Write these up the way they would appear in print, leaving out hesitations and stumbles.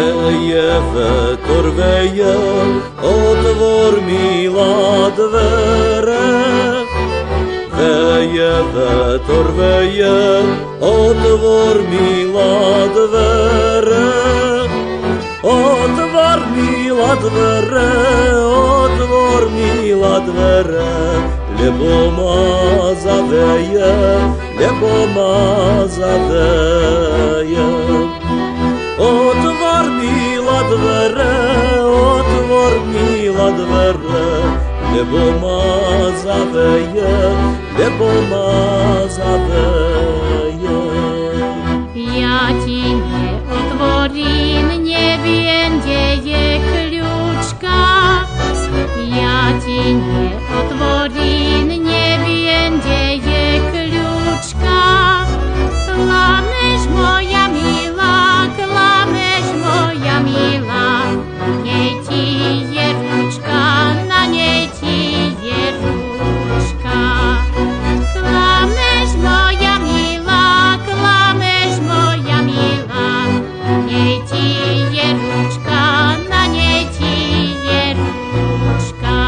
Veje vetor veje, otvor milá dvere. Veje vetor veje, otvor milá dvere. Otvor milá dvere, otvor milá dvere. Lebo ma zaveje, lebo ma zaveje. Otvor milá dvere, otvor milá dvere. Lebo ma zaveje, lebo ma zaveje. Ja ti neotvorím, neviem, kde je kľúčka. Ja ti neotvorím, neviem, kde je kľúčka. Klameš, moja milá, klameš, moja milá. Na nej ti je ručka, na nej ti je ručka. Klameš, moja milá, klameš, moja milá. Na nej ti je ručka, na nej ti je ručka.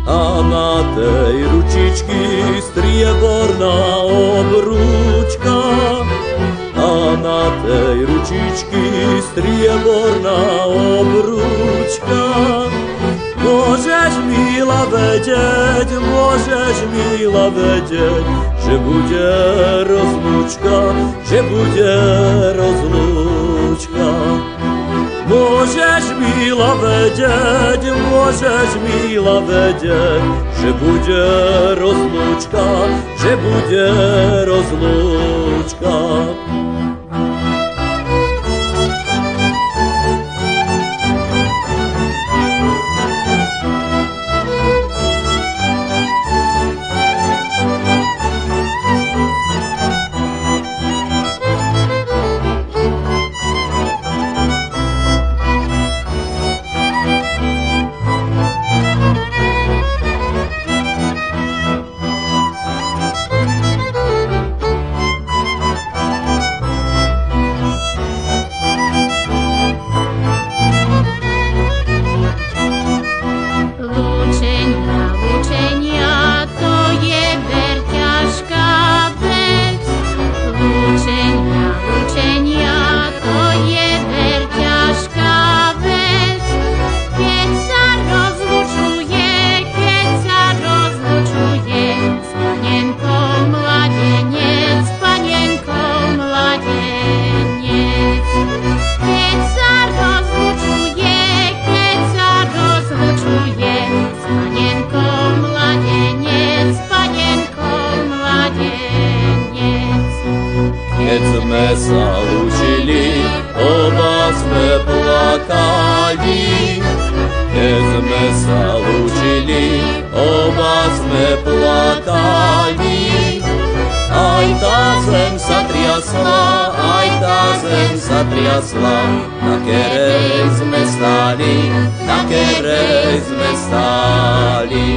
A na tej ručičky strieborná obrúčka. A na tej ručičky strieborná obrúčka. Môžeš, milá, vedieť, môžeš, milá, vedieť, že bude rozlúčka, že bude rozlúčka. Môžeš, milá, vedieť, môžeš, milá, vedieť, že bude rozlúčka, že bude rozlúčka. Keď sme sa lúčili, oba sme plakali. Keď sme sa lúčili, oba sme plakali. Aj tá zem sa triasla, aj tá zem sa triasla, na kerej sme stáli, na kerej sme stáli.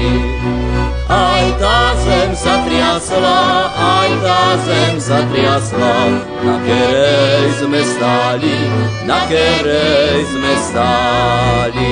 Aj tá zem sa triasla, aj tá zem sa triasla, na kerej sme stáli, na kerej sme stáli.